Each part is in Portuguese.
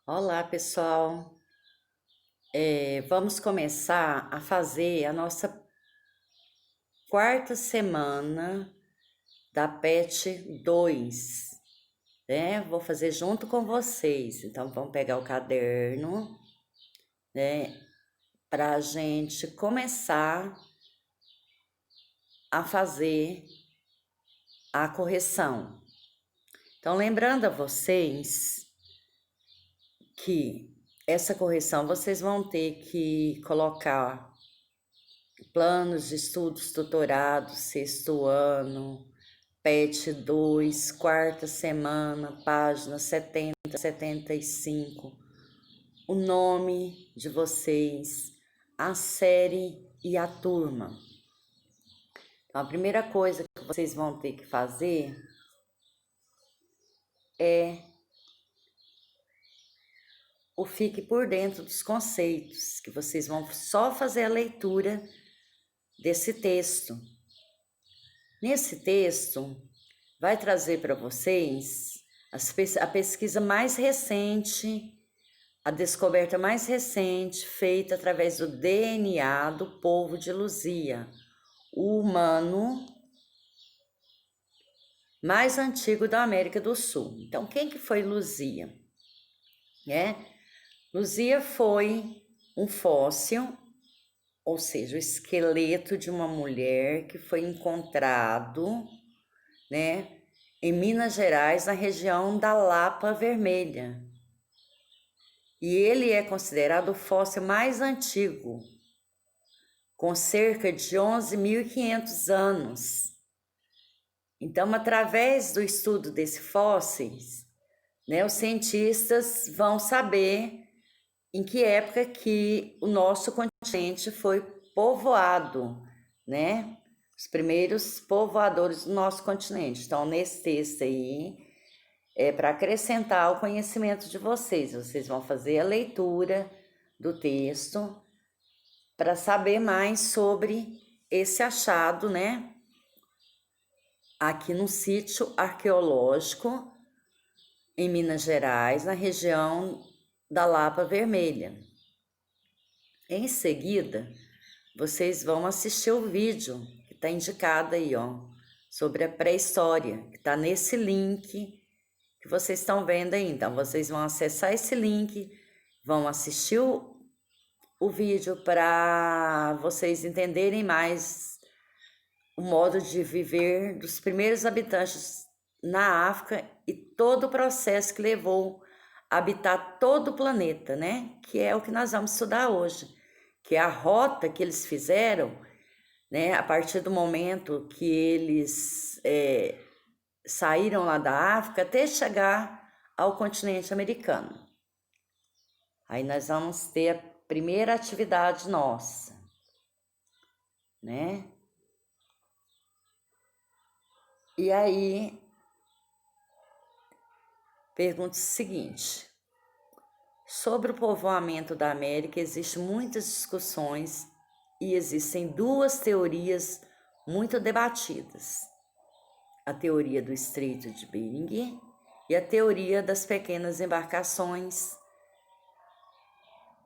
Olá, pessoal. Vamos começar a fazer a nossa quarta semana da PET 2, né? Vou fazer junto com vocês. Então, vamos pegar o caderno, né? Para a gente começar a fazer a correção. Então, lembrando a vocês que essa correção vocês vão ter que colocar planos de estudos tutorados, sexto ano, PET 2, quarta semana, página 70, 75, o nome de vocês, a série e a turma. Então, a primeira coisa que vocês vão ter que fazer é o fique por dentro dos conceitos, que vocês vão só fazer a leitura desse texto. Nesse texto, vai trazer para vocês a pesquisa mais recente, a descoberta mais recente feita através do DNA do povo de Luzia, o humano mais antigo da América do Sul. Então, quem que foi Luzia? Luzia foi um fóssil, ou seja, o esqueleto de uma mulher que foi encontrado, em Minas Gerais, na região da Lapa Vermelha. E ele é considerado o fóssil mais antigo, com cerca de 11.500 anos. Então, através do estudo desses fósseis, os cientistas vão saber em que época que o nosso continente foi povoado, Os primeiros povoadores do nosso continente. Então, nesse texto aí, é para acrescentar ao conhecimento de vocês. Vocês vão fazer a leitura do texto para saber mais sobre esse achado, Aqui no sítio arqueológico em Minas Gerais, na região da Lapa Vermelha. Em seguida, vocês vão assistir o vídeo que está indicado aí, sobre a pré-história, que está nesse link que vocês estão vendo aí. Então, vocês vão acessar esse link, vão assistir o vídeo para vocês entenderem mais o modo de viver dos primeiros habitantes na África e todo o processo que levou a habitar todo o planeta, Que é o que nós vamos estudar hoje, que é a rota que eles fizeram, a partir do momento que eles saíram lá da África até chegar ao continente americano. Aí nós vamos ter a primeira atividade nossa, E aí, pergunta o seguinte: sobre o povoamento da América existem muitas discussões e existem duas teorias muito debatidas. A teoria do Estreito de Bering e a teoria das pequenas embarcações.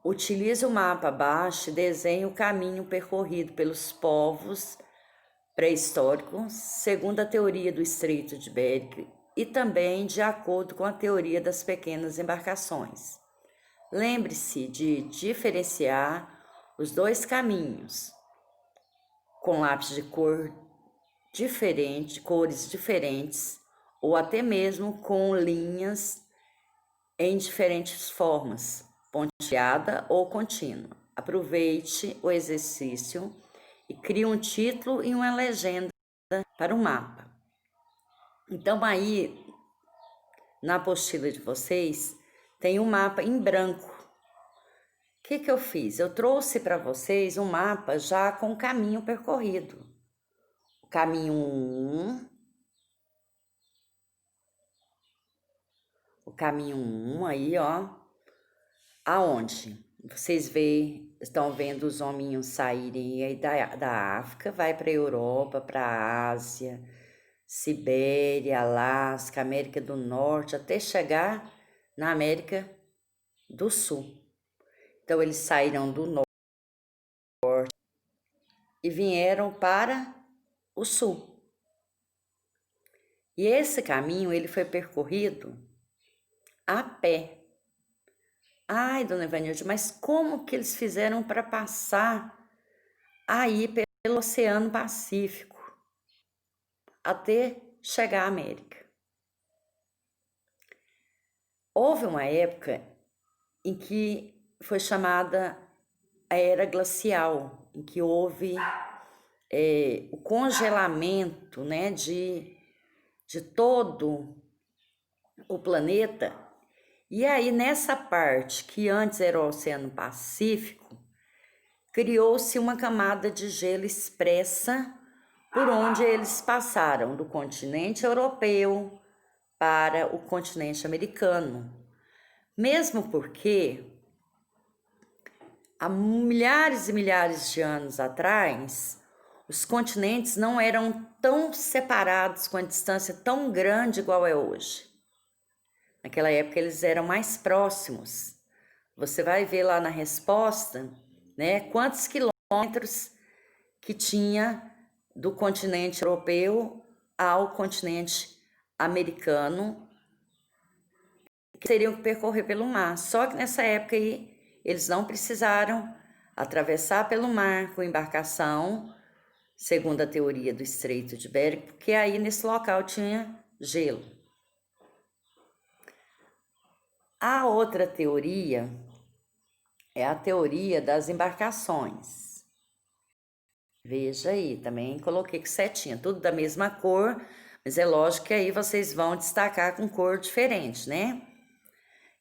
Utilize o mapa abaixo e desenhe o caminho percorrido pelos povos pré-históricos, segundo a teoria do Estreito de Bering e também de acordo com a teoria das pequenas embarcações. Lembre-se de diferenciar os dois caminhos com lápis de cor diferente, cores diferentes, ou até mesmo com linhas em diferentes formas, pontilhada ou contínua. Aproveite o exercício e crie um título e uma legenda para o mapa. Então, aí, na apostila de vocês, tem um mapa em branco. O que eu fiz? Eu trouxe para vocês um mapa já com o caminho percorrido. O caminho 1, o caminho 1 aí, aonde? Vocês estão vendo os hominhos saírem aí da África, vai para a Europa, para a Ásia, Sibéria, Alasca, América do Norte, até chegar na América do Sul. Então, eles saíram do norte e vieram para o sul. E esse caminho ele foi percorrido a pé. Ai, dona Ivanilde, mas como que eles fizeram para passar aí pelo Oceano Pacífico até chegar à América? Houve uma época em que foi chamada a Era Glacial, em que houve o congelamento, né, de todo o planeta. E aí, nessa parte que antes era o Oceano Pacífico, criou-se uma camada de gelo espessa por onde eles passaram do continente europeu para o continente americano. Mesmo porque, há milhares e milhares de anos atrás, os continentes não eram tão separados com a distância tão grande igual é hoje. Naquela época eles eram mais próximos. Você vai ver lá na resposta, né, quantos quilômetros que tinha do continente europeu ao continente americano, que teriam que percorrer pelo mar. Só que nessa época aí, eles não precisaram atravessar pelo mar com embarcação, segundo a teoria do Estreito de Bering, porque aí nesse local tinha gelo. A outra teoria é a teoria das embarcações. Veja aí, também coloquei com setinha, tudo da mesma cor, mas é lógico que aí vocês vão destacar com cor diferente, né?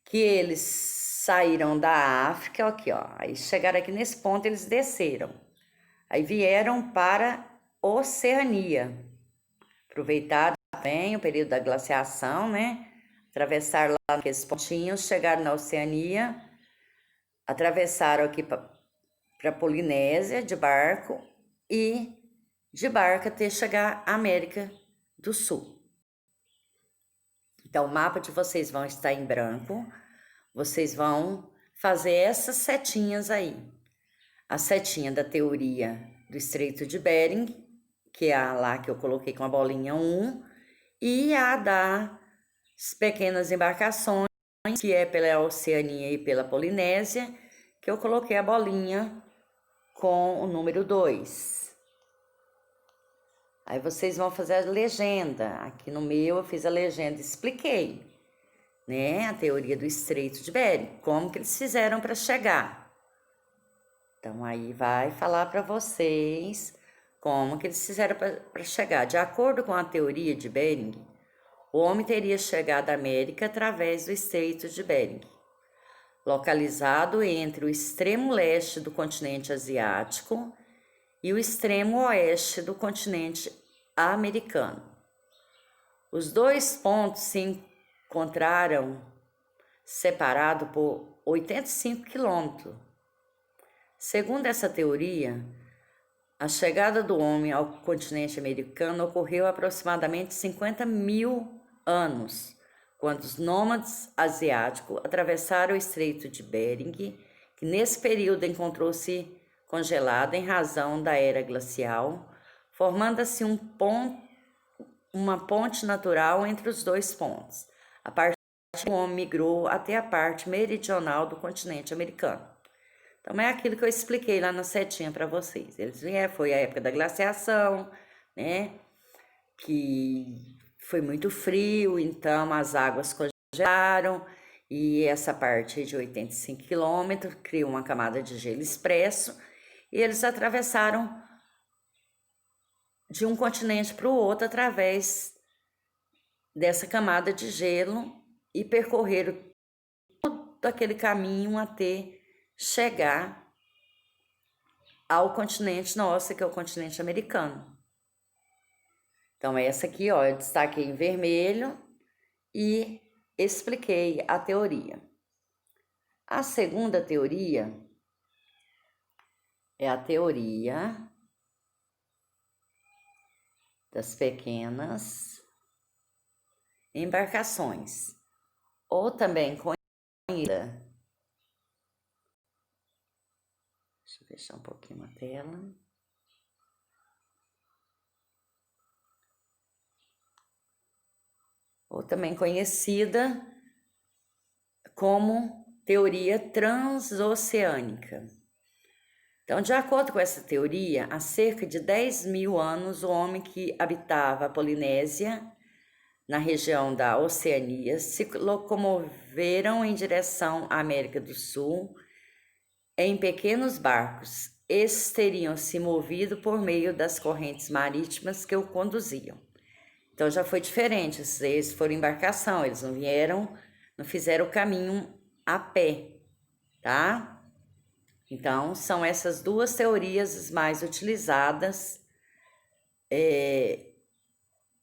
Que eles saíram da África, aqui ó, aí chegaram aqui nesse ponto, eles desceram. Aí vieram para Oceania, aproveitaram bem o período da glaciação, né? Atravessaram lá naqueles pontinhos, chegaram na Oceania, atravessaram aqui para a Polinésia de barco e de barco até chegar à América do Sul. Então, o mapa de vocês vão estar em branco, vocês vão fazer essas setinhas aí. A setinha da teoria do Estreito de Bering, que é a lá que eu coloquei com a bolinha 1, e a das pequenas embarcações, que é pela Oceania e pela Polinésia, que eu coloquei a bolinha com o número 2. Aí vocês vão fazer a legenda. Aqui no meu eu fiz a legenda, expliquei, né, a teoria do Estreito de Bering, como que eles fizeram para chegar. Então aí vai falar para vocês como que eles fizeram para chegar. De acordo com a teoria de Bering, o homem teria chegado à América através do Estreito de Bering, localizado entre o extremo leste do continente asiático e o extremo oeste do continente americano. Os dois pontos se encontraram separados por 85 quilômetros. Segundo essa teoria, a chegada do homem ao continente americano ocorreu há aproximadamente 50 mil anos, quando os nômades asiáticos atravessaram o Estreito de Bering, que nesse período encontrou-se congelado em razão da era glacial, formando-se uma ponte natural entre os dois pontos. A partir do homem migrou até a parte meridional do continente americano. Então, é aquilo que eu expliquei lá na setinha para vocês. Eles vieram, foi a época da glaciação, né? Que foi muito frio, então as águas congelaram e essa parte de 85 quilômetros criou uma camada de gelo expresso e eles atravessaram de um continente para o outro através dessa camada de gelo e percorreram todo aquele caminho até chegar ao continente nosso, que é o continente americano. Então, essa aqui, ó, eu destaquei em vermelho e expliquei a teoria. A segunda teoria é a teoria das pequenas embarcações, ou também conhecida fechar um pouquinho a tela. Ou também conhecida como teoria transoceânica. Então, de acordo com essa teoria, há cerca de 10 mil anos, o homem que habitava a Polinésia, na região da Oceania, se locomoveram em direção à América do Sul em pequenos barcos. Esses teriam se movido por meio das correntes marítimas que o conduziam. Então já foi diferente, eles foram embarcação, eles não vieram, não fizeram o caminho a pé, tá? Então, são essas duas teorias as mais utilizadas,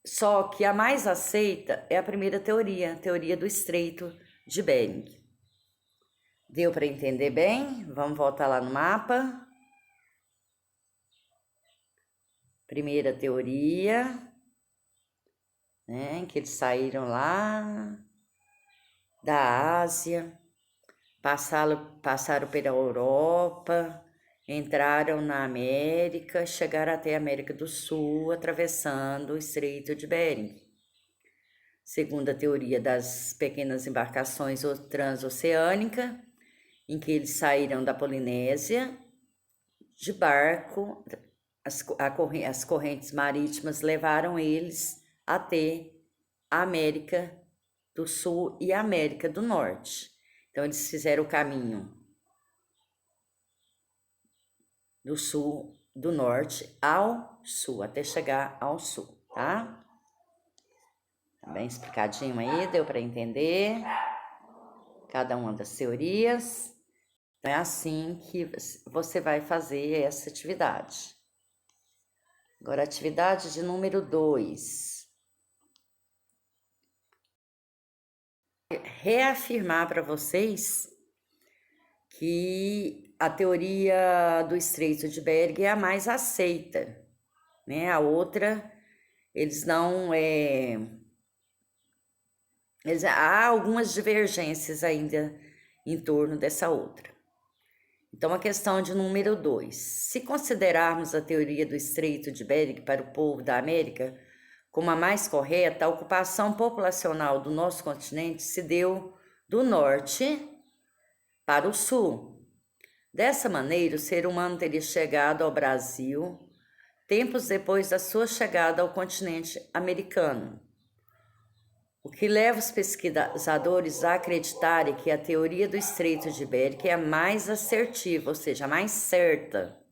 só que a mais aceita é a primeira teoria, a teoria do Estreito de Bering. Deu para entender bem? Vamos voltar lá no mapa. Primeira teoria, né, que eles saíram lá da Ásia, passaram pela Europa, entraram na América, chegaram até a América do Sul, atravessando o Estreito de Bering. Segundo a teoria das pequenas embarcações transoceânicas, em que eles saíram da Polinésia de barco, as correntes marítimas levaram eles até a América do Sul e a América do Norte. Então, eles fizeram o caminho do sul, do norte ao sul, até chegar ao sul, tá? Tá bem explicadinho aí, deu para entender cada uma das teorias. É assim que você vai fazer essa atividade. Agora, atividade de número 2. Reafirmar para vocês que a teoria do Estreito de Bering é a mais aceita, né? A outra, eles não... há algumas divergências ainda em torno dessa outra. Então, a questão de número 2. Se considerarmos a teoria do Estreito de Bering para o povo da América como a mais correta, a ocupação populacional do nosso continente se deu do norte para o sul. Dessa maneira, o ser humano teria chegado ao Brasil tempos depois da sua chegada ao continente americano. O que leva os pesquisadores a acreditarem que a teoria do Estreito de Bering é a mais assertiva, ou seja, a mais certa,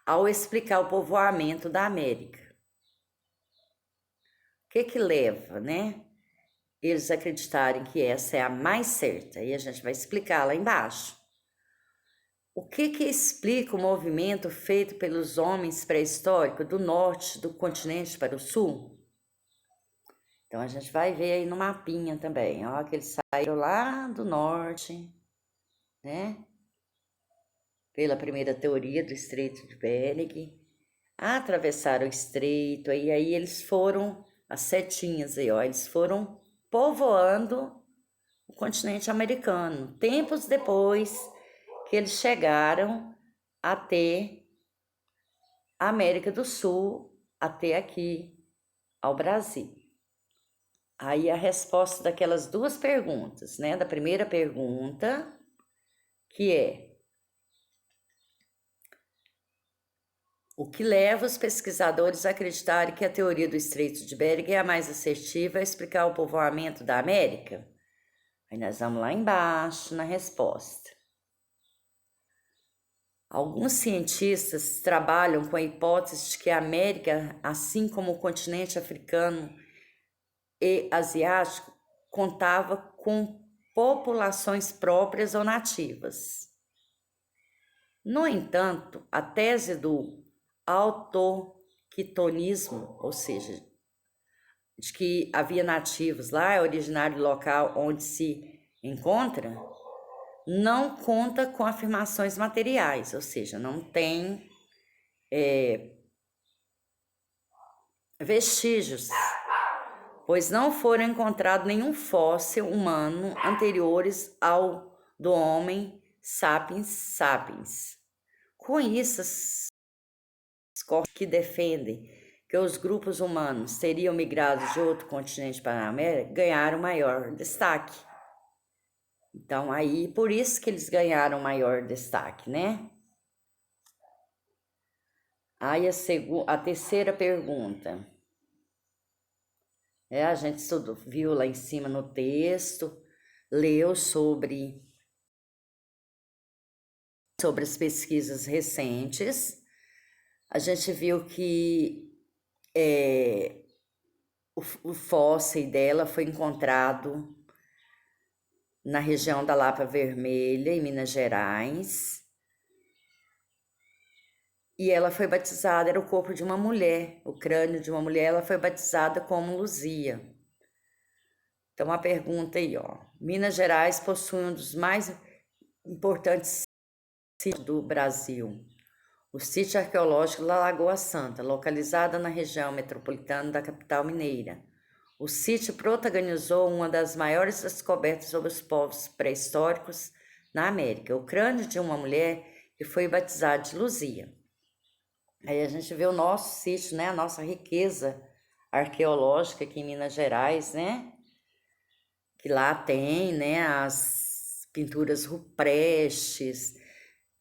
ao explicar o povoamento da América. O que leva, né, eles acreditarem que essa é a mais certa? E a gente vai explicar lá embaixo. O que explica o movimento feito pelos homens pré-históricos do norte do continente para o sul? Então, a gente vai ver aí no mapinha também, ó, que eles saíram lá do norte, né? Pela primeira teoria do Estreito de Bering, atravessaram o estreito, aí eles foram, as setinhas aí, ó, eles foram povoando o continente americano, tempos depois que eles chegaram até a América do Sul, até aqui ao Brasil. Aí a resposta daquelas duas perguntas, né? Da primeira pergunta, que é: o que leva os pesquisadores a acreditarem que a teoria do Estreito de Bering é a mais assertiva a explicar o povoamento da América? Aí nós vamos lá embaixo na resposta. Alguns cientistas trabalham com a hipótese de que a América, assim como o continente africano e asiático, contava com populações próprias ou nativas. No entanto, a tese do autoqutonismo, ou seja, de que havia nativos lá, é originário do local onde se encontra, não conta com afirmações materiais, ou seja, não tem vestígios, pois não foram encontrados nenhum fóssil humano anteriores ao do homem sapiens sapiens, Com isso, as correntes que defendem que os grupos humanos teriam migrado de outro continente para a América ganharam maior destaque. Então, aí, por isso que eles ganharam maior destaque, né? Aí, a terceira pergunta. A gente viu lá em cima no texto, leu sobre as pesquisas recentes. A gente viu que o fóssil dela foi encontrado na região da Lapa Vermelha, em Minas Gerais. E ela foi batizada, era o corpo de uma mulher, o crânio de uma mulher, ela foi batizada como Luzia. Então, uma pergunta aí, ó. Minas Gerais possui um dos mais importantes sítios do Brasil, o sítio arqueológico da Lagoa Santa, localizada na região metropolitana da capital mineira. O sítio protagonizou uma das maiores descobertas sobre os povos pré-históricos na América, o crânio de uma mulher que foi batizada de Luzia. Aí a gente vê o nosso sítio, né, a nossa riqueza arqueológica aqui em Minas Gerais, né, que lá tem, né, as pinturas rupestres,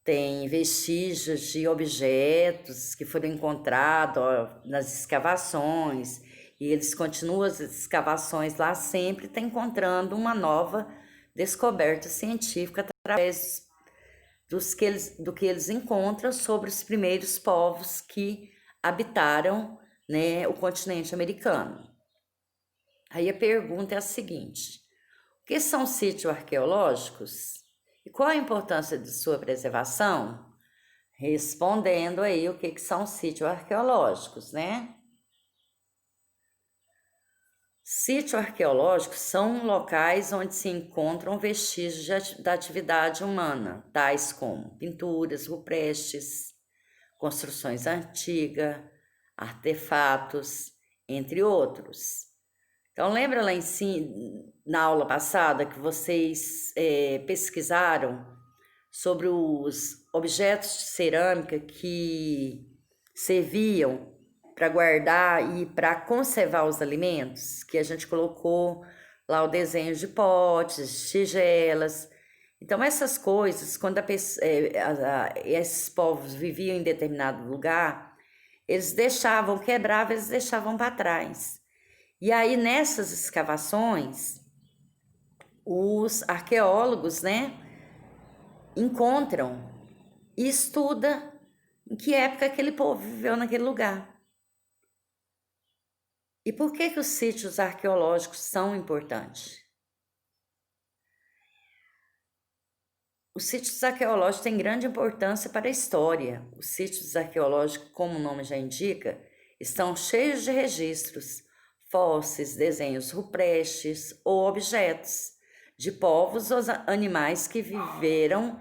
tem vestígios de objetos que foram encontrados nas escavações, e eles continuam as escavações lá, sempre está encontrando uma nova descoberta científica através do que eles encontram sobre os primeiros povos que habitaram, né, o continente americano. Aí a pergunta é a seguinte: o que são sítios arqueológicos e qual a importância de sua preservação? Respondendo aí o que são sítios arqueológicos, né? Sítios arqueológicos são locais onde se encontram vestígios da atividade humana, tais como pinturas rupestres, construções antigas, artefatos, entre outros. Então, lembra lá em cima, na aula passada, que vocês pesquisaram sobre os objetos de cerâmica que serviam para guardar e para conservar os alimentos, que a gente colocou lá o desenho de potes, tigelas. Então, essas coisas, quando esses povos viviam em determinado lugar, eles quebravam, eles deixavam para trás. E aí, nessas escavações, os arqueólogos, né, encontram e estudam em que época aquele povo viveu naquele lugar. E por que os sítios arqueológicos são importantes? Os sítios arqueológicos têm grande importância para a história. Os sítios arqueológicos, como o nome já indica, estão cheios de registros, fósseis, desenhos rupestres ou objetos de povos ou animais que viveram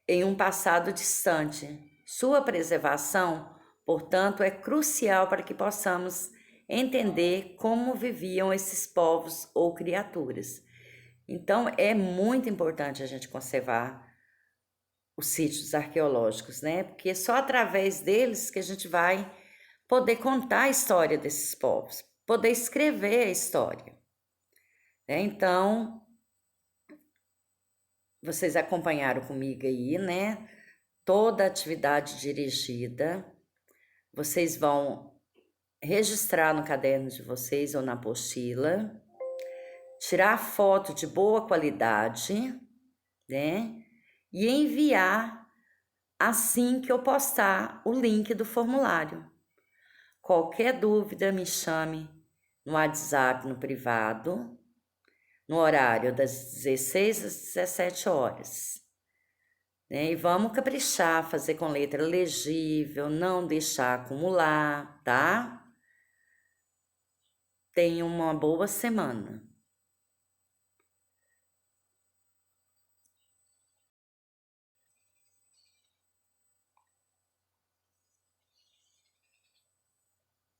em um passado distante. Sua preservação, portanto, é crucial para que possamos entender como viviam esses povos ou criaturas. Então, é muito importante a gente conservar os sítios arqueológicos, né? Porque é só através deles que a gente vai poder contar a história desses povos, poder escrever a história. Então, vocês acompanharam comigo aí, né? Toda a atividade dirigida. Vocês vão registrar no caderno de vocês ou na apostila, tirar foto de boa qualidade, né? E enviar assim que eu postar o link do formulário. Qualquer dúvida, me chame no WhatsApp, no privado, no horário das 16 às 17 horas. E vamos caprichar, fazer com letra legível, não deixar acumular, tá? Tenha uma boa semana.